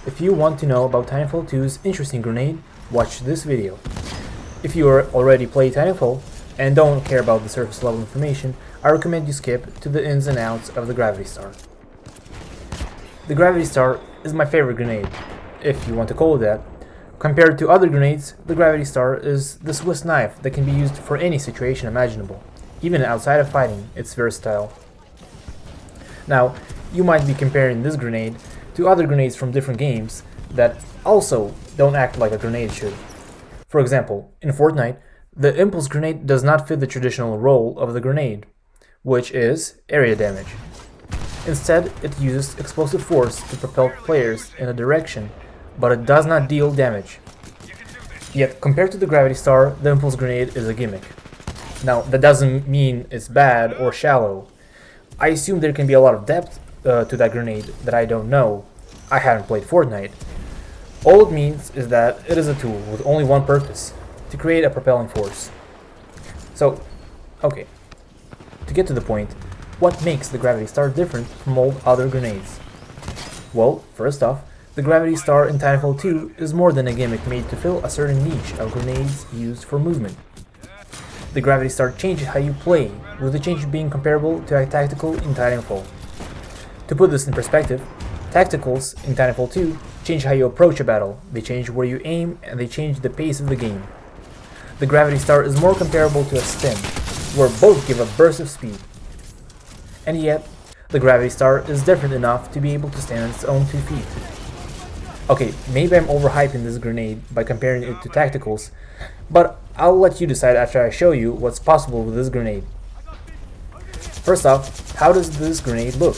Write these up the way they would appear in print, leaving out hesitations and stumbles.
If you want to know about Titanfall 2's interesting grenade, watch this video. If you already play Titanfall and don't care about the surface level information, I recommend you skip to the ins and outs of the Gravity Star. The Gravity Star is my favorite grenade, if you want to call it that. Compared to other grenades, the Gravity Star is the Swiss knife that can be used for any situation imaginable. Even outside of fighting, it's versatile. Now, you might be comparing this grenade to other grenades from different games that also don't act like a grenade should. For example, in Fortnite, the impulse grenade does not fit the traditional role of the grenade, which is area damage. Instead, it uses explosive force to propel players in a direction, but it does not deal damage. Yet, compared to the Gravity Star, the impulse grenade is a gimmick. Now, that doesn't mean it's bad or shallow. I assume there can be a lot of depth to that grenade that I don't know. I haven't played Fortnite. All it means is that it is a tool with only one purpose: to create a propelling force. So, okay. To get to the point, what makes the Gravity Star different from all other grenades? Well, first off, the Gravity Star in Titanfall 2 is more than a gimmick made to fill a certain niche of grenades used for movement. The Gravity Star changes how you play, with the change being comparable to a tactical in Titanfall. To put this in perspective, tacticals in Titanfall 2 change how you approach a battle, they change where you aim, and they change the pace of the game. The Gravity Star is more comparable to a stim, where both give a burst of speed. And yet, the Gravity Star is different enough to be able to stand on its own 2 feet. Okay, maybe I'm overhyping this grenade by comparing it to tacticals, but I'll let you decide after I show you what's possible with this grenade. First off, how does this grenade look?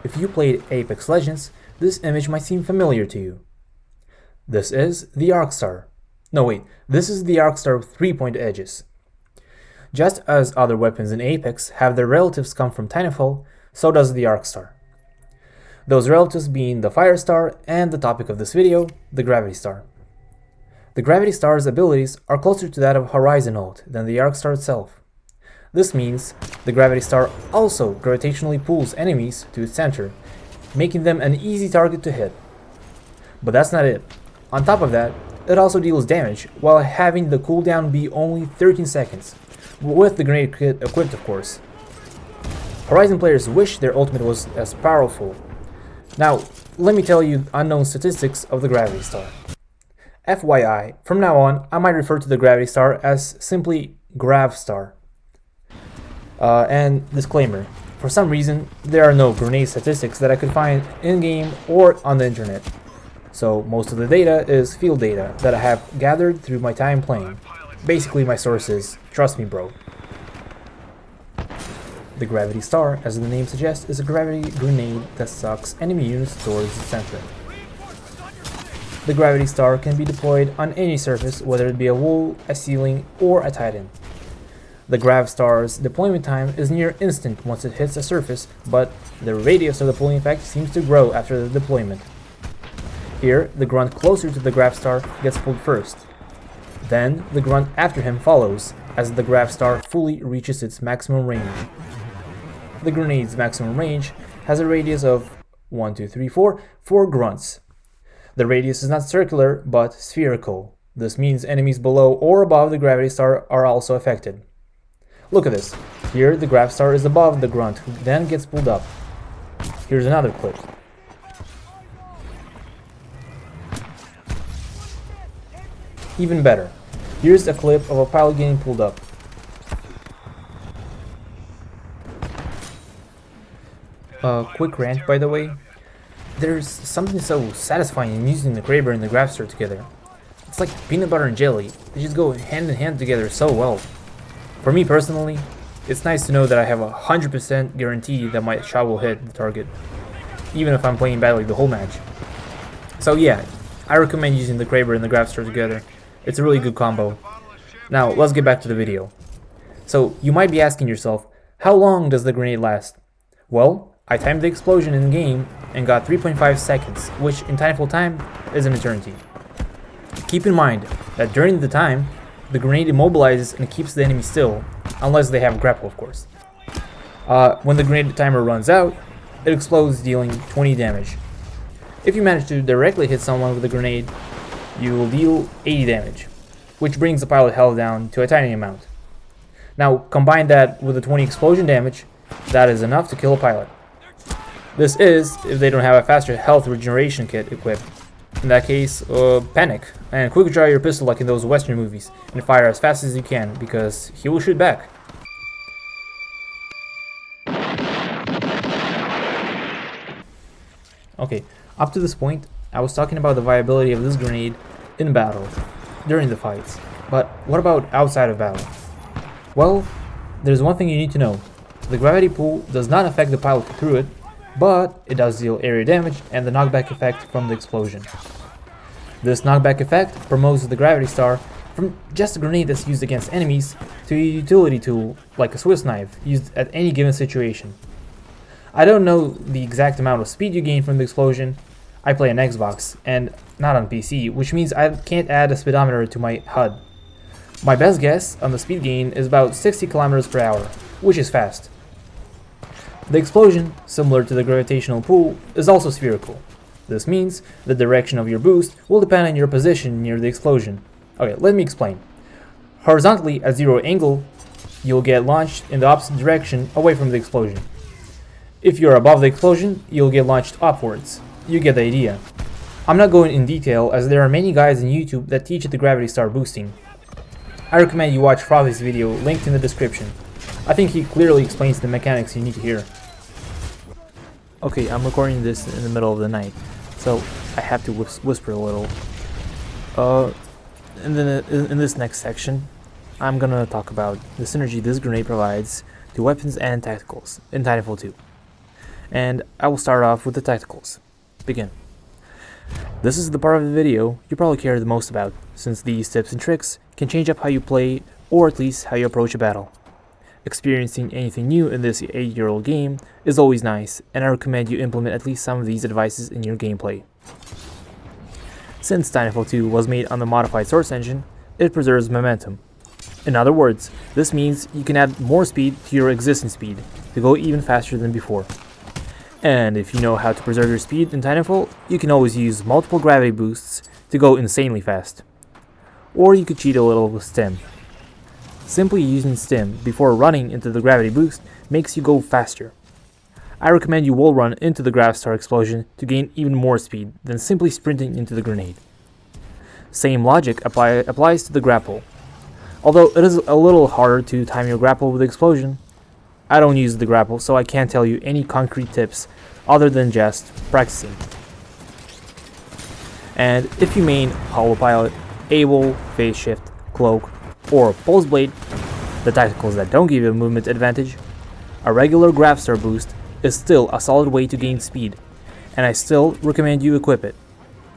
If you played Apex Legends, this image might seem familiar to you. This is the Arc Star. No wait, this is the Arc Star with 3-point edges. Just as other weapons in Apex have their relatives come from Titanfall, so does the Arc Star. Those relatives being the Fire Star and the topic of this video, the Gravity Star. The Gravity Star's abilities are closer to that of Horizon Ult than the Arc Star itself. This means the Gravity Star also gravitationally pulls enemies to its center, making them an easy target to hit. But that's not it. On top of that, it also deals damage while having the cooldown be only 13 seconds, with the grenade kit equipped of course. Horizon players wish their ultimate was as powerful. Now, let me tell you unknown statistics of the Gravity Star. FYI, from now on, I might refer to the Gravity Star as simply Grav Star. And disclaimer, for some reason, there are no grenade statistics that I could find in-game or on the internet. So most of the data is field data that I have gathered through my time playing. Basically my sources, trust me bro. The Gravity Star, as the name suggests, is a gravity grenade that sucks enemy units towards the center. The Gravity Star can be deployed on any surface, whether it be a wall, a ceiling, or a Titan. The Grav Star's deployment time is near instant once it hits a surface, but the radius of the pulling effect seems to grow after the deployment. Here, the grunt closer to the Grav Star gets pulled first. Then, the grunt after him follows, as the Grav Star fully reaches its maximum range. The grenade's maximum range has a radius of 4 grunts. The radius is not circular, but spherical. This means enemies below or above the Gravity Star are also affected. Look at this. Here, the Grav Star is above the grunt, who then gets pulled up. Here's another clip. Even better. Here's a clip of a pilot getting pulled up. Quick rant, by the way. There's something so satisfying in using the Kraber and the Grav Star together. It's like peanut butter and jelly. They just go hand in hand together so well. For me personally, it's nice to know that I have a 100% guarantee that my shot will hit the target, even if I'm playing badly the whole match. So yeah, I recommend using the Kraber and the Grav Star together. It's a really good combo. Now, let's get back to the video. So, you might be asking yourself, how long does the grenade last? Well, I timed the explosion in game and got 3.5 seconds, which in Titanfall time is an eternity. Keep in mind that during the time, the grenade immobilizes and keeps the enemy still, unless they have grapple of course. When the grenade timer runs out, it explodes, dealing 20 damage. If you manage to directly hit someone with a grenade, you will deal 80 damage, which brings the pilot health down to a tiny amount. Now combine that with the 20 explosion damage, that is enough to kill a pilot. This is if they don't have a faster health regeneration kit equipped. In that case, panic and quick draw your pistol like in those western movies and fire as fast as you can, because he will shoot back. Okay, up to this point, I was talking about the viability of this grenade in battle, during the fights, but what about outside of battle? Well, there's one thing you need to know. The gravity pull does not affect the pilot through it, but it does deal area damage and the knockback effect from the explosion. This knockback effect promotes the gravity star from just a grenade that's used against enemies to a utility tool like a Swiss knife used at any given situation. I don't know the exact amount of speed you gain from the explosion. I play on Xbox and not on PC, which means I can't add a speedometer to my HUD. My best guess on the speed gain is about 60 km per hour, which is fast. The explosion, similar to the gravitational pull, is also spherical. This means the direction of your boost will depend on your position near the explosion. Okay, let me explain. Horizontally at 0 angle, you'll get launched in the opposite direction away from the explosion. If you're above the explosion, you'll get launched upwards. You get the idea. I'm not going in detail as there are many guys on YouTube that teach the gravity star boosting. I recommend you watch Frothy's video linked in the description. I think he clearly explains the mechanics you need to hear. Okay, I'm recording this in the middle of the night, so I have to whisper a little. And then in this next section, I'm gonna talk about the synergy this grenade provides to weapons and tacticals in Titanfall 2. And I will start off with the tacticals. Begin. This is the part of the video you probably care the most about, since these tips and tricks can change up how you play, or at least how you approach a battle. Experiencing anything new in this 8-year-old game is always nice, and I recommend you implement at least some of these advices in your gameplay. Since Titanfall 2 was made on the modified source engine, it preserves momentum. In other words, this means you can add more speed to your existing speed to go even faster than before. And if you know how to preserve your speed in Titanfall, you can always use multiple gravity boosts to go insanely fast. Or you could cheat a little with stim. Simply using stim before running into the gravity boost makes you go faster. I recommend you wall run into the Grav star explosion to gain even more speed than simply sprinting into the grenade. Same logic applies to the grapple. Although it is a little harder to time your grapple with the explosion, I don't use the grapple, so I can't tell you any concrete tips other than just practicing. And if you main Hollow Pilot, Able, Phase Shift, Cloak, or Pulse Blade, the tacticals that don't give you a movement advantage, a regular Grav Star boost is still a solid way to gain speed, and I still recommend you equip it.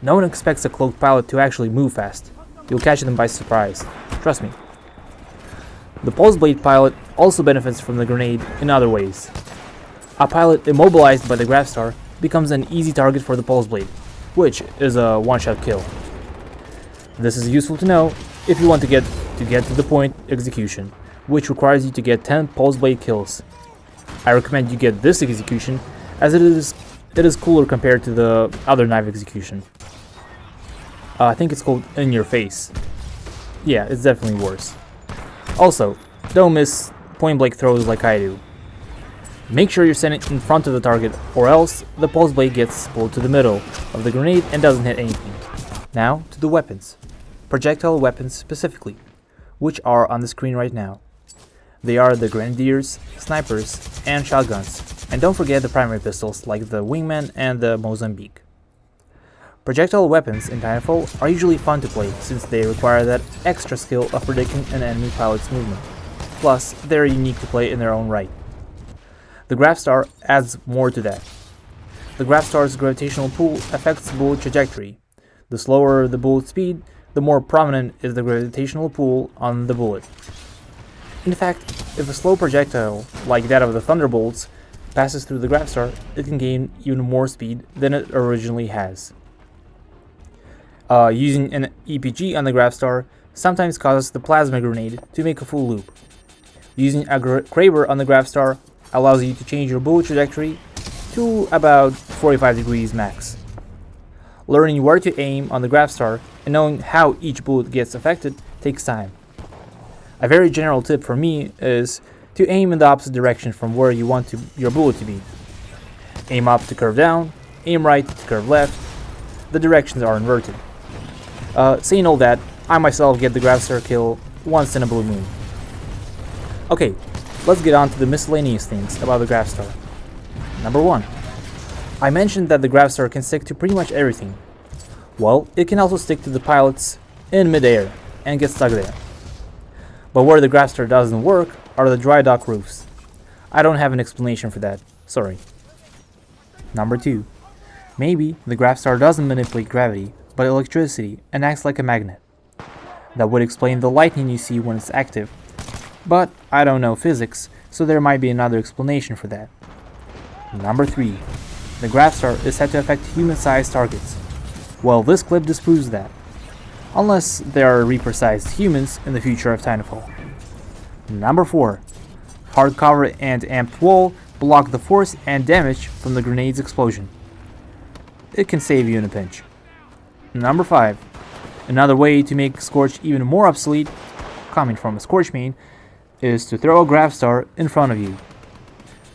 No one expects a Cloaked Pilot to actually move fast. You'll catch them by surprise. Trust me. The Pulse Blade pilot also benefits from the grenade in other ways. A pilot immobilized by the Grav Star becomes an easy target for the Pulse Blade, which is a one-shot kill. This is useful to know if you want to get to the point execution, which requires you to get 10 Pulse Blade kills. I recommend you get this execution as it is cooler compared to the other knife execution. I think it's called In Your Face. Yeah, it's definitely worse. Also, don't miss point blank throws like I do. Make sure you're sending in front of the target, or else the pulse blade gets pulled to the middle of the grenade and doesn't hit anything. Now to the weapons. Projectile weapons specifically, which are on the screen right now. They are the grenadiers, snipers, and shotguns, and don't forget the primary pistols like the Wingman and the Mozambique. Projectile weapons in Titanfall are usually fun to play since they require that extra skill of predicting an enemy pilot's movement. Plus, they're unique to play in their own right. The Grav Star adds more to that. The Grav Star's gravitational pull affects the bullet trajectory. The slower the bullet speed, the more prominent is the gravitational pull on the bullet. In fact, if a slow projectile, like that of the Thunderbolts, passes through the Grav Star, it can gain even more speed than it originally has. Using an EPG on the Grav Star sometimes causes the plasma grenade to make a full loop. Using a Kraber on the Grav Star allows you to change your bullet trajectory to about 45 degrees max. Learning where to aim on the Grav Star and knowing how each bullet gets affected takes time. A very general tip for me is to aim in the opposite direction from where you want your bullet to be. Aim up to curve down, aim right to curve left. The directions are inverted. Saying all that, I myself get the Grav Star kill once in a blue moon. Okay, let's get on to the miscellaneous things about the Grav Star. Number 1. I mentioned that the Grav Star can stick to pretty much everything. Well, it can also stick to the pilots in midair and get stuck there. But where the Grav Star doesn't work are the dry dock roofs. I don't have an explanation for that, sorry. Number 2. Maybe the Grav Star doesn't manipulate gravity, but electricity, and acts like a magnet. That would explain the lightning you see when it's active. But I don't know physics, so there might be another explanation for that. Number 3. The Grav Star is said to affect human-sized targets. Well, this clip disproves that. Unless there are Reaper-sized humans in the future of Titanfall. Number 4. Hardcover and amped wall block the force and damage from the grenade's explosion. It can save you in a pinch. Number 5. Another way to make Scorch even more obsolete, coming from a Scorch main, is to throw a Grav Star in front of you.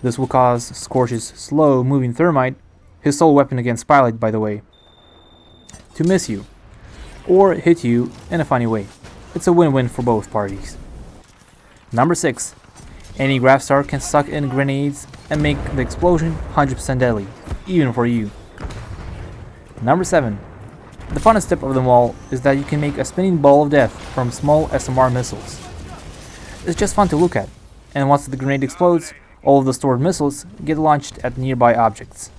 This will cause Scorch's slow-moving thermite, his sole weapon against Pilot by the way, to miss you, or hit you in a funny way. It's a win-win for both parties. Number 6. Any Grav Star can suck in grenades and make the explosion 100% deadly, even for you. Number 7. The funnest tip of them all is that you can make a spinning ball of death from small SMR missiles. It's just fun to look at, and once the grenade explodes, all of the stored missiles get launched at nearby objects.